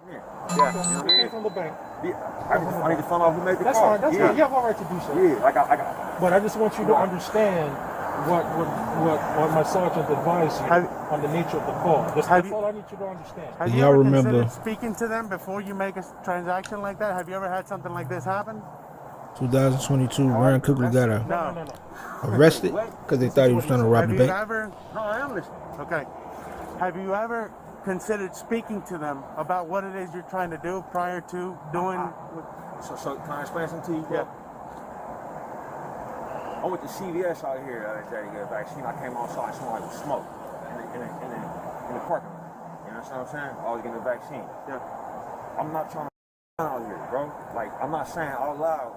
Yeah, you came from the bank. Yeah, I need to find out who made the call. That's fine. That's fine. You have all right to do so. Yeah, I got. But I just want you to understand what my sergeant advised you on the nature of the call. That's all I need you to understand. Have you ever considered speaking to them before you make a transaction like that? Have you ever had something like this happen? 2022, Ryan quickly got arrested because they thought he was trying to rob the bank. No, I am listening. Okay. Have you ever considered speaking to them about what it is you're trying to do prior to doing? So can I explain something to you, bro? Yeah. I went to CVS out here the other day to get a vaccine. I came outside and somebody was smoke in the parking lot. You know what I'm saying? I was getting a vaccine. Yeah. I'm not trying to out here, bro. Like, I'm not saying out loud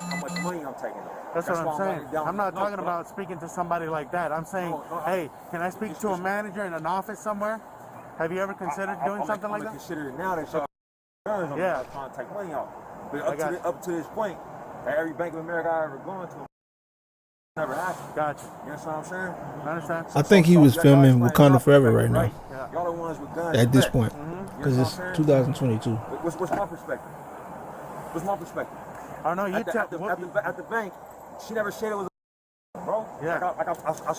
how much money I'm taking. That's what I'm saying. I'm not talking about speaking to somebody like that. I'm saying, hey, can I speak to a manager in an office somewhere? Have you ever considered doing something like that? I'm consider it now that y'all I'm not trying to take money out. But up to this point, at every Bank of America I ever gone to, never happened. Gotcha. You know what I'm saying? I understand. I think he was filming Wakanda Forever right now. Yeah. Y'all the ones with guns at this point, because it's 2022. What's my perspective? What's my perspective? I don't know. At the bank, she never said it was a bro. Yeah.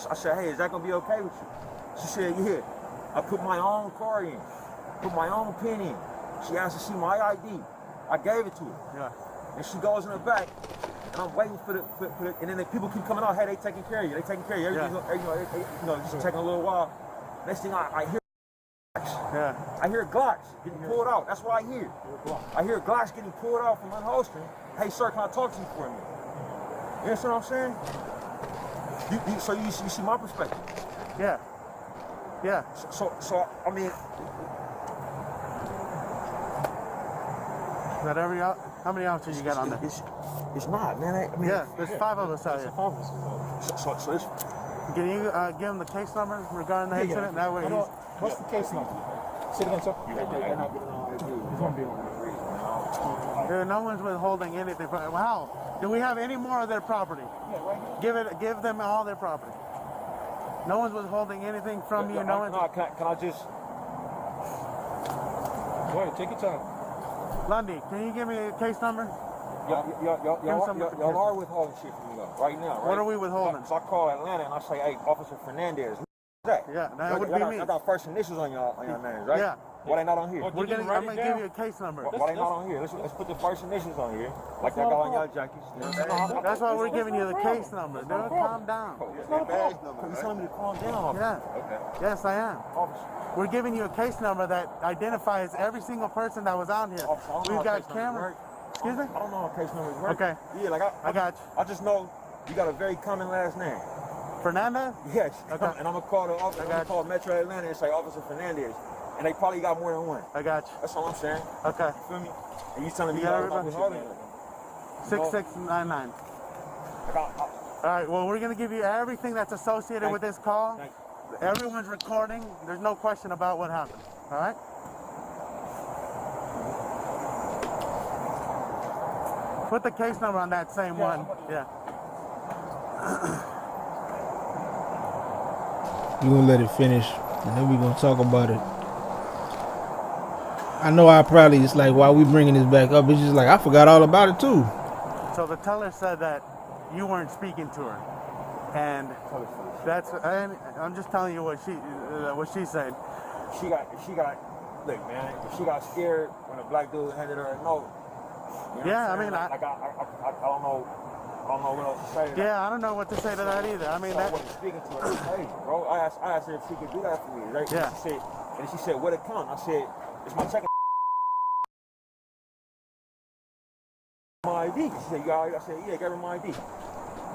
I said, hey, is that gonna be okay with you? She said, yeah. I put my own card in, put my own pin in. She asked to see my ID. I gave it to her. Yeah. And she goes in the back, and I'm waiting for the and then the people keep coming out. Hey, they taking care of you. They taking care of you. Everything's just taking a little while. Next thing I hear. Yeah. I hear Glocks getting pulled out. That's what I hear. I hear Glocks getting pulled out from unholstering. Hey, sir, can I talk to you for a minute? You understand what I'm saying? So you see my perspective. Yeah. Yeah. So I mean, is that how many officers you got on there? It's not, man. I mean, yeah, there's 5 of us out here. So this. Can you give him the case number regarding the incident? That way what's the case number? Say it again, sir. No one's withholding anything. Wow. Do we have any more of their property? Yeah, right. Give them all their property. No one's withholding anything from you. No one's. Can I just? Go ahead, take your time. Lundy, can you give me a case number? Y'all are withholding shit from me though, right now, right? What are we withholding? So I call Atlanta and I say, hey, Officer Fernandez. That? Yeah, that would be me. I got first initials on your names, right? Yeah. Why they not on here? I'm gonna give you a case number. Why they not on here? Let's put the first initials on here, like y'all got on y'all jackies. That's why we're giving you the case number, dude. Calm down. You telling me to calm down? Yeah. Okay. Yes, I am. We're giving you a case number that identifies every single person that was out here. We've got cameras. Excuse me? I don't know how case numbers work. Okay. Yeah, like I got you. I just know you got a very common last name. Fernandez? Yes. Okay. And I'm gonna call the office. I'm gonna call Metro Atlanta and say Officer Fernandez. And they probably got more than one. I got you. That's all I'm saying. Okay. You feel me? And you telling me everybody? 6699. All right, well, we're going to give you everything that's associated with this call. Everyone's recording. There's no question about what happened. All right? Put the case number on that same one. Yeah. You're going to let it finish, and then we're going to talk about it. I know it's like, why we bringing this back up? It's just like, I forgot all about it too. So the teller said that you weren't speaking to her. And I'm just telling you what she said. She got, look, man, she got scared when a black dude handed her a note. You know I mean, I don't know what else to say. Yeah, I don't know what to say to that either. I mean, I wasn't speaking to her. Hey, bro, I asked her if she could do that for me, right? Yeah. And she said, what account? I said, it's my checking. My ID. She said, I said, yeah, give her my ID. You know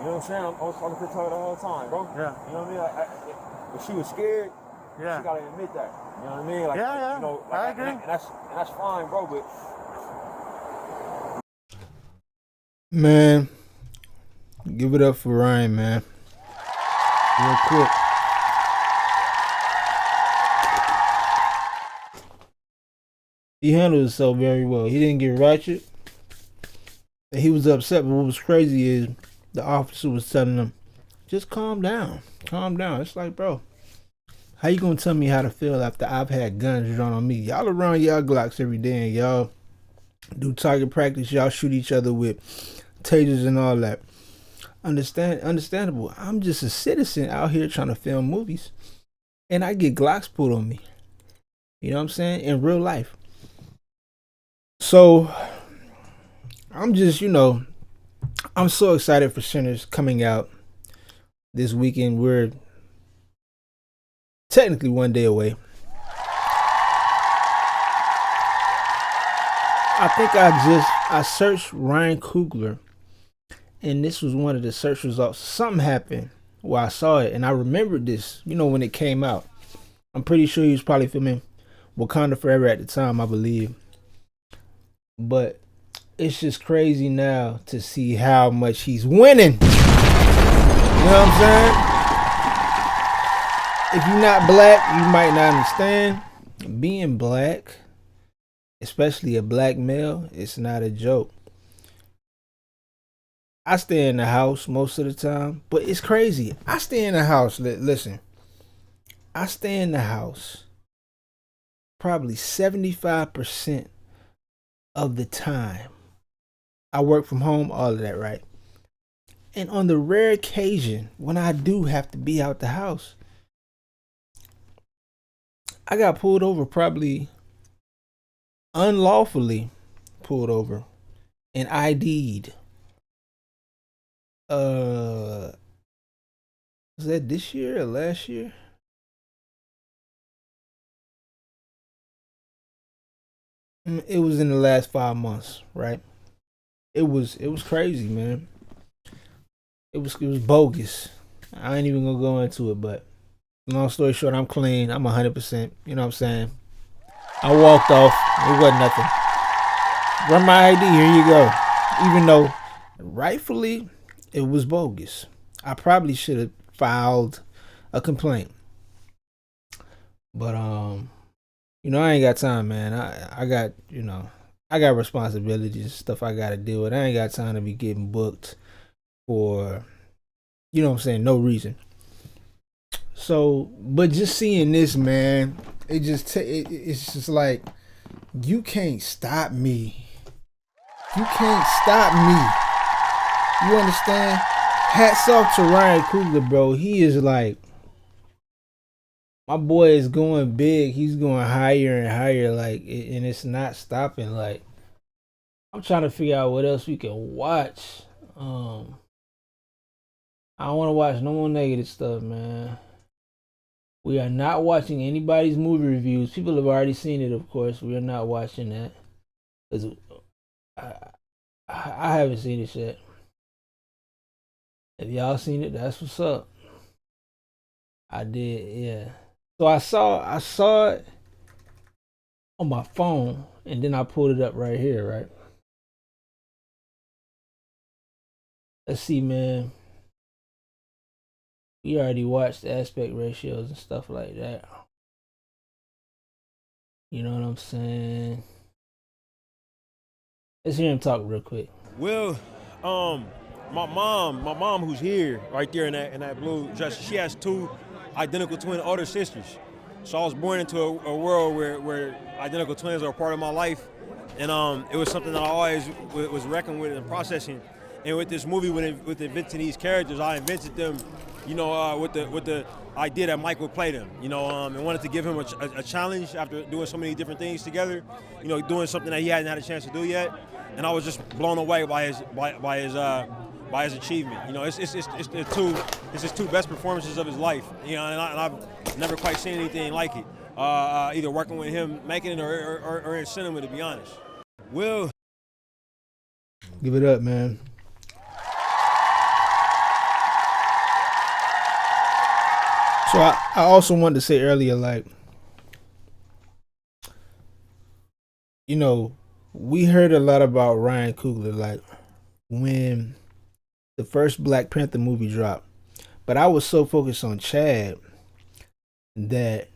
what I'm saying? I was talking to her the whole time, bro. Yeah. You know what I mean? If she was scared, she gotta admit that. You know what I mean? Like, yeah. You know, like, I agree. And that's fine, bro. But man, give it up for Ryan, man. Real quick. He handled himself very well. He didn't get ratchet. And he was upset, but what was crazy is the officer was telling him, just calm down. Calm down. It's like, bro, How you gonna tell me how to feel after I've had guns drawn on me? Y'all around y'all Glocks every day and y'all do target practice. Y'all shoot each other with tasers and all that. Understandable. I'm just a citizen out here trying to film movies, and I get Glocks pulled on me. You know what I'm saying? In real life. So I'm just, I'm so excited for Sinners coming out this weekend. We're technically one day away. I think I searched Ryan Coogler, and this was one of the search results. Something happened where I saw it, and I remembered this, when it came out. I'm pretty sure he was probably filming Wakanda Forever at the time, I believe. But it's just crazy now to see how much he's winning. You know what I'm saying? If you're not black, you might not understand. Being black, especially a black male, it's not a joke. I stay in the house most of the time, but it's crazy. I stay in the house. Listen, I stay in the house probably 75% of the time. I work from home, all of that, right? And on the rare occasion when I do have to be out the house, I got pulled over, probably unlawfully pulled over and ID'd. Was that this year or last year? It was in the last 5 months, right? It was crazy, man. It was bogus. I ain't even gonna go into it, but long story short, I'm clean. I'm 100%. You know what I'm saying? I walked off. It wasn't nothing. Run my ID. Here you go. Even though rightfully it was bogus. I probably should have filed a complaint. But I ain't got time, man. I got, I got responsibilities and stuff I gotta deal with. I ain't got time to be getting booked for, no reason. So, but just seeing this, man, it's just like, you can't stop me. You can't stop me. You understand? Hats off to Ryan Coogler, bro. He is like, my boy is going big. He's going higher and higher, and it's not stopping. Like, I'm trying to figure out what else we can watch. I don't want to watch no more negative stuff, man. We are not watching anybody's movie reviews. People have already seen it, of course. We are not watching that. Cause I haven't seen it yet. If y'all seen it, that's what's up. I did, yeah. So I saw it on my phone, and then I pulled it up right here, right? Let's see, man. We already watched aspect ratios and stuff like that. You know what I'm saying? Let's hear him talk real quick. Well, my mom who's here, right there in that blue dress, she has two identical twin older sisters. So I was born into a world where identical twins are a part of my life, and it was something that I always was reckoning with and processing. And with this movie, with inventing these characters, I invented them, with the idea that Mike would play them, and wanted to give him a challenge after doing so many different things together, doing something that he hadn't had a chance to do yet. And I was just blown away by his achievement. It's his two best performances of his life. And I've never quite seen anything like it. Either working with him, making it, or in cinema, to be honest. Will, give it up, man. So I also wanted to say earlier, we heard a lot about Ryan Coogler, when the first Black Panther movie dropped. But I was so focused on Chad that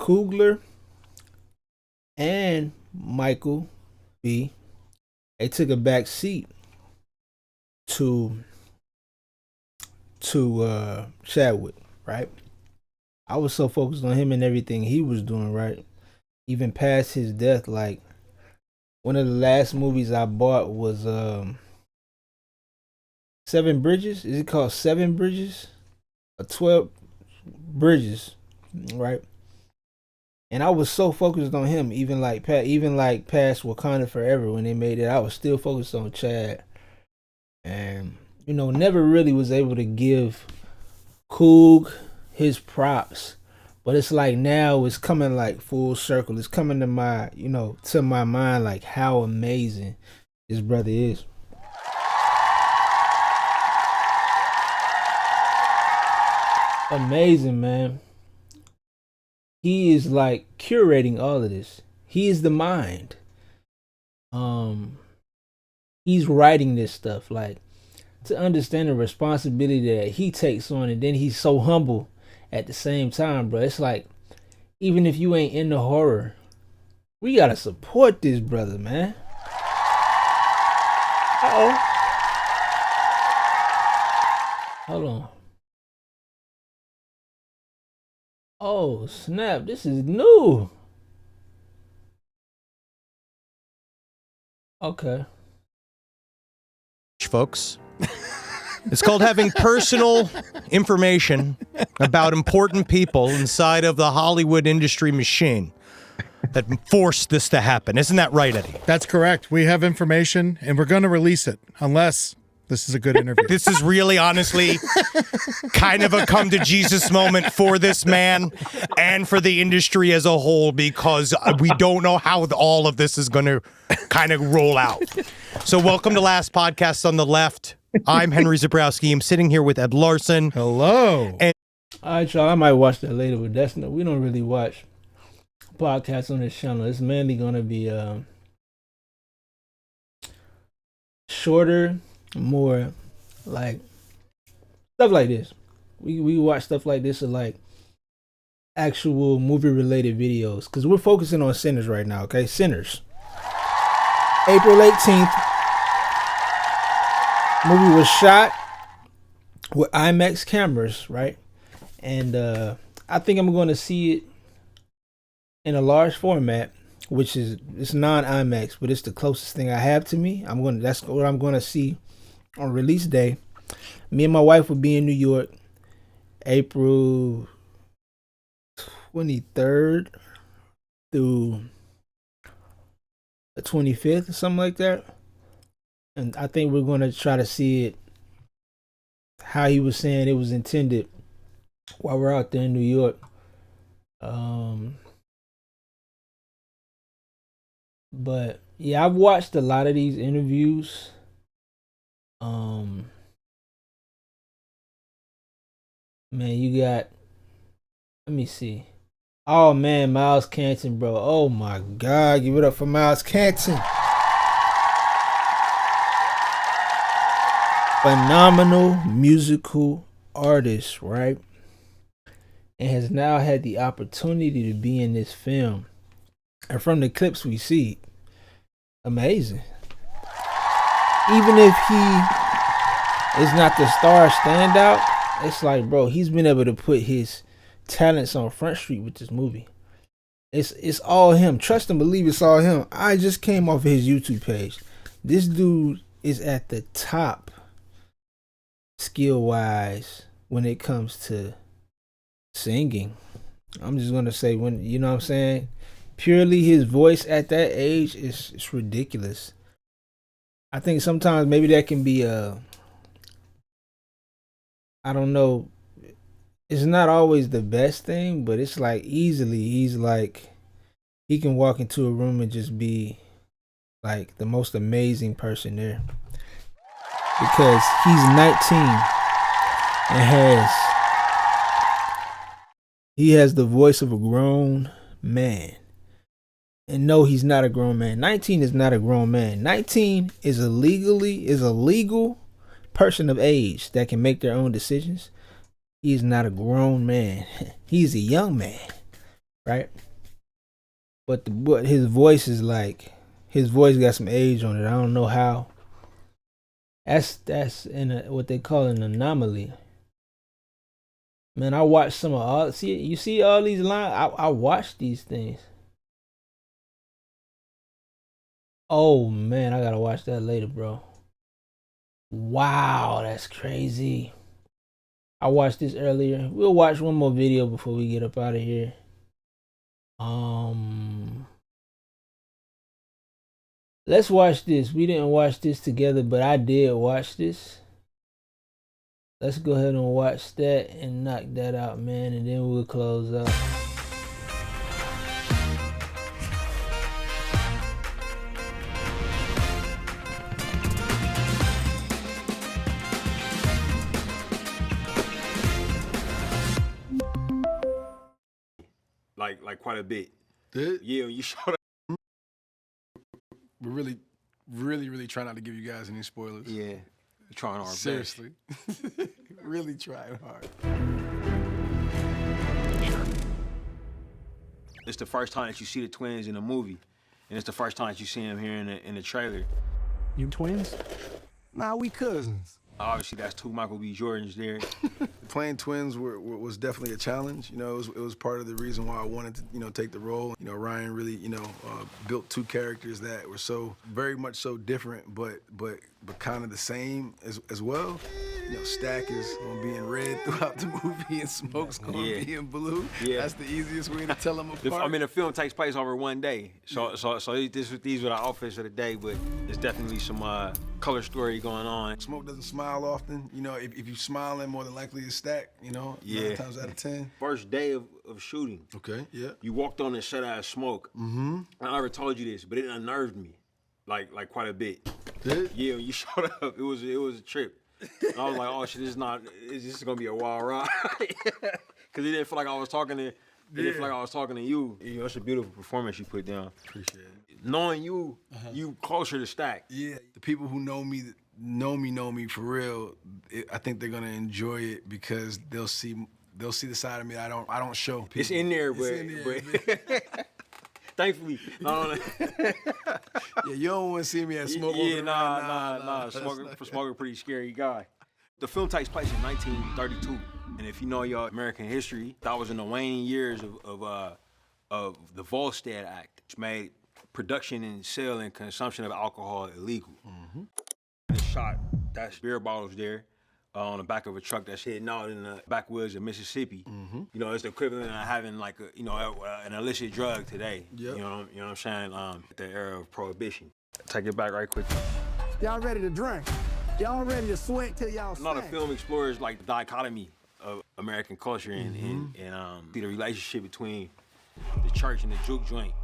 Coogler and Michael B, they took a back seat to Chadwick, right? I was so focused on him and everything he was doing, right? Even past his death, like one of the last movies I bought was Seven Bridges. Is it called Seven Bridges? 12 Bridges, right? And I was so focused on him, even like past Wakanda Forever when they made it. I was still focused on Chad, and never really was able to give Coog his props. But it's like now it's coming like full circle. It's coming to my mind like how amazing this brother is. Amazing, man. He is like curating all of this. He is the mind. He's writing this stuff, like, to understand the responsibility that he takes on, and then he's so humble at the same time, bro. It's like, even if you ain't into horror, we gotta support this brother, man. Hold on. Oh, snap. This is new. Okay. Folks. It's called having personal information about important people inside of the Hollywood industry machine that forced this to happen. Isn't that right, Eddie? That's correct. We have information, and we're going to release it unless this is a good interview. This is really, honestly, kind of a come to Jesus moment for this man and for the industry as a whole, because we don't know how all of this is going to kind of roll out. So welcome to Last Podcast on the Left. I'm Henry Zabrowski. I'm sitting here with Ed Larson. Hello. And all right, y'all. I might watch that later, but we don't really watch podcasts on this channel. It's mainly going to be shorter, more like stuff like this. We watch stuff like this, or like actual movie related videos, because we're focusing on Sinners right now. Okay, Sinners. April 18th. Movie was shot with IMAX cameras, right? And I think I'm going to see it in a large format, which is, it's non-IMAX, but it's the closest thing I have to me. That's what I'm going to see on release day. Me and my wife will be in New York April 23rd through the 25th or something like that. And I think we're going to try to see it how he was saying it was intended while we're out there in New York. But yeah, I've watched a lot of these interviews. Man, you got, let me see. Oh man, Miles Canton, bro. Oh my God, give it up for Miles Canton. Phenomenal musical artist, right? And has now had the opportunity to be in this film. And from the clips we see, amazing. Even if he is not the star standout, it's like, bro, he's been able to put his talents on Front Street with this movie. It's all him. Trust and believe it's all him. I just came off of his YouTube page. This dude is at the top skill wise when it comes to singing. I'm just gonna say, when, you know what I'm saying, purely his voice at that age is, it's ridiculous. I think sometimes maybe that can be I don't know, it's not always the best thing, but it's like easily he's like, he can walk into a room and just be like the most amazing person there, because he's 19 and he has the voice of a grown man. And no, he's not a grown man. 19 is not a grown man. 19 is a legal person of age that can make their own decisions. He is not a grown man. He's a young man, right? But his voice is like, his voice got some age on it. I don't know how. That's in what they call an anomaly. Man, I watched some of all. See, you see all these lines. I watched these things. Oh man, I gotta watch that later, bro. Wow, that's crazy. I watched this earlier. We'll watch one more video before we get up out of here. Let's watch this. We didn't watch this together, but I did watch this. Let's go ahead and watch that and knock that out, man, and then we'll close out. Like quite a bit. Did? Yeah, you showed up. We're really trying not to give you guys any spoilers. Yeah, we're trying our Seriously. Really trying hard. It's the first time that you see the twins in a movie, and it's the first time that you see them here in the trailer. You twins? Nah, we cousins. Obviously, that's two Michael B. Jordans there. Playing twins was definitely a challenge. You know, it was part of the reason why I wanted to, take the role. You know, Ryan really, built two characters that were so very much so different, but kind of the same as well. You know, Stack is gonna be in red throughout the movie, and Smoke's gonna be in blue. Yeah. That's the easiest way to tell them apart. The film takes place over one day, so these were the outfits of the day, but there's definitely some color story going on. Smoke doesn't smile often. You know, if you smiling, more than likely it's Stack. You know, Yeah. 9 times out of 10. First day of shooting, Okay, yeah. you walked on the set as Smoke. Mm-hmm. I never told you this, but it unnerved me, like quite a bit. Did? Yeah, when you showed up, it was a trip. And I was like, oh shit, this is gonna be a wild ride. Cause it didn't feel like I was talking to you. You know, it's a beautiful performance you put down. Appreciate it. Knowing you, you closer to Stack. Yeah, the people who know me for real. I think they're gonna enjoy it because they'll see the side of me I don't show people. It's in there, but, thankfully, yeah, you don't want to see me at Smoke. Yeah, nah. Smoker, pretty scary guy. The film takes place in 1932, and if you know your American history, that was in the waning years of the Volstead Act, which made production and sale and consumption of alcohol illegal. Mm-hmm. It's shot. That's beer bottles there. On the back of a truck that's heading out in the backwoods of Mississippi. Mm-hmm. You know, it's the equivalent of having like an illicit drug today. Yep. You know what I'm saying? The era of prohibition. Take it back right quick. Y'all ready to drink? Y'all ready to sweat till y'all the film explores like the dichotomy of American culture and the relationship between the church and the juke joint.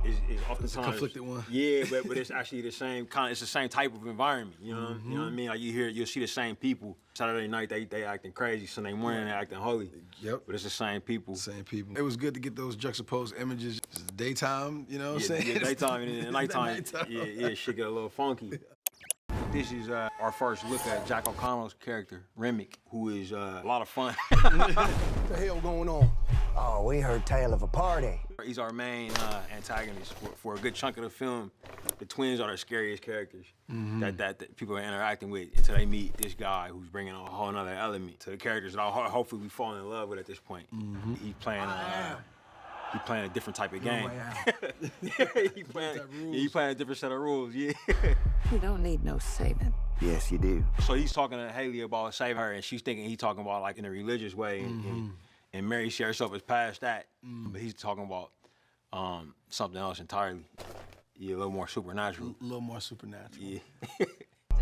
Is oftentimes it's a conflicted one. Yeah, but it's actually the same kind. It's the same type of environment. You know, you know what I mean. Like you'll see the same people. Saturday night they acting crazy. Sunday morning they acting holy. Yep. But it's the same people. Same people. It was good to get those juxtaposed images. It's daytime, you know what I'm saying? Yeah, daytime and nighttime. Yeah, shit get a little funky. This is our first look at Jack O'Connell's character, Remick, who is a lot of fun. What the hell going on? Oh, we heard tale of a party. He's our main antagonist for a good chunk of the film. The twins are the scariest characters that people are interacting with until they meet this guy who's bringing a whole nother element to the characters that hopefully we fall in love with at this point. He's playing a different type of game. He's playing a different set of rules, yeah. You don't need no saving. Yes, you do. So he's talking to Haley about saving her, and she's thinking he's talking about like in a religious way, and Mary Sue herself is past that, but he's talking about something else entirely. Yeah, a little more supernatural. A little more supernatural. Yeah.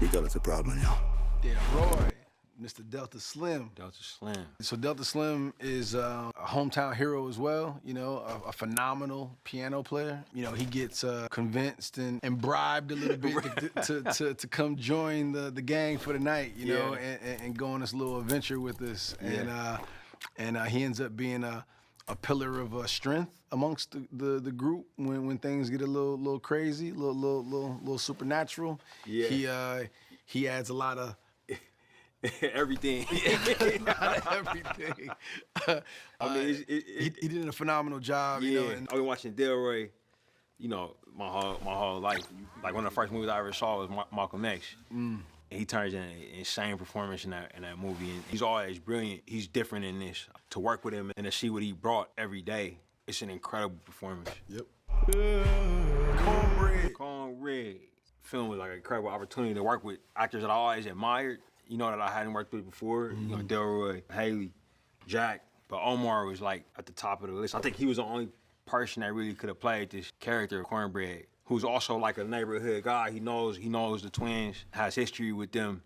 You got us a problem, y'all. Yeah, Roy, Mr. Delta Slim. Delta Slim. So Delta Slim is a hometown hero as well, you know, a phenomenal piano player. You know, he gets convinced and bribed a little bit to come join the gang for the night, you know, and go on this little adventure with us. Yeah. And he ends up being a pillar of strength amongst the group when things get a little crazy, a little supernatural. Yeah. He adds a lot of everything. Everything. I mean, he did a phenomenal job. Yeah. You know, and I've been watching Delroy, you know, my whole life. Like one of the first movies I ever saw was Malcolm X. He turns in an insane performance in that movie, and he's always brilliant. He's different in this. To work with him and to see what he brought every day, it's an incredible performance. Yep. Cornbread. Film was like an incredible opportunity to work with actors that I always admired, you know, that I hadn't worked with before. You know, Delroy, Haley, Jack. But Omar was like at the top of the list. I think he was the only person that really could have played this character of Cornbread, who's also like a neighborhood guy. He knows the twins, has history with them.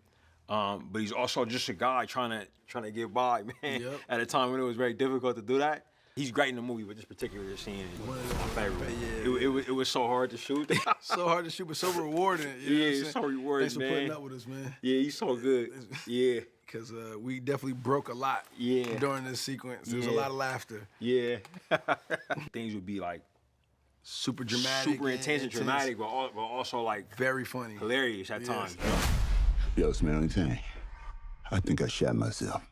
But he's also just a guy trying to get by, man. Yep. At a time when it was very difficult to do that. He's great in the movie, but this particular scene is my favorite. Yeah. It was so hard to shoot. So hard to shoot, but so rewarding. You know it's so rewarding, Thanks for putting up with us, man. Yeah, he's so good. Yeah. Because we definitely broke a lot during this sequence. There was a lot of laughter. Yeah. Things would be like super dramatic. Super intense and dramatic, but also like very funny. Hilarious at times. Yo, smell anything? I think I shot myself.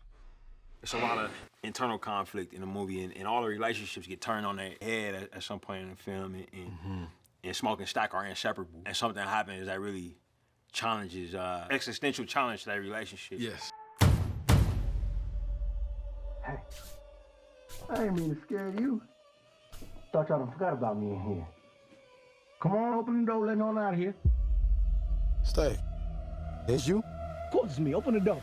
It's a lot of internal conflict in the movie, and all the relationships get turned on their head at some point in the film, and Smoke and Stack are inseparable. And something happens that really challenges, existential challenge to that relationship. Yes. Hey, I didn't mean to scare you. Thought y'all done forgot about me in here. Come on, open the door, let me on out of here. Stay. It's you? Of course it's me, open the door.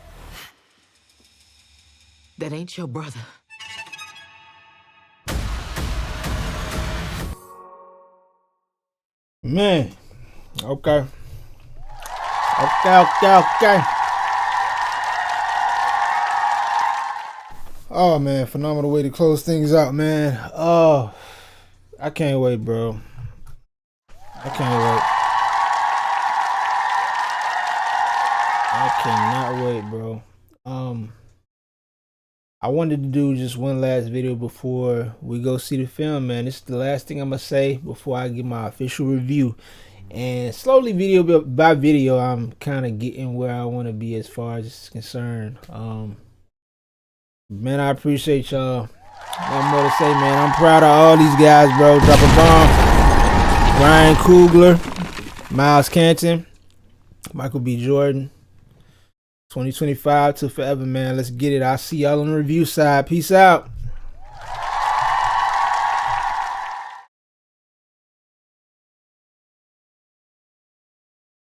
That ain't your brother. Man. Okay. Oh man, phenomenal way to close things out, man. Oh, I can't wait, bro. I cannot wait, bro. I wanted to do just one last video before we go see the film, man. This is the last thing I'm gonna say before I give my official review. And slowly, video by video, I'm kind of getting where I want to be as far as this is concerned. Man, I appreciate y'all. Nothing more to say, man. I'm proud of all these guys, bro. Drop a bomb. Ryan Coogler, Miles Canton, Michael B. Jordan. 2025 to forever, man. Let's get it. I'll see y'all on the review side. Peace out.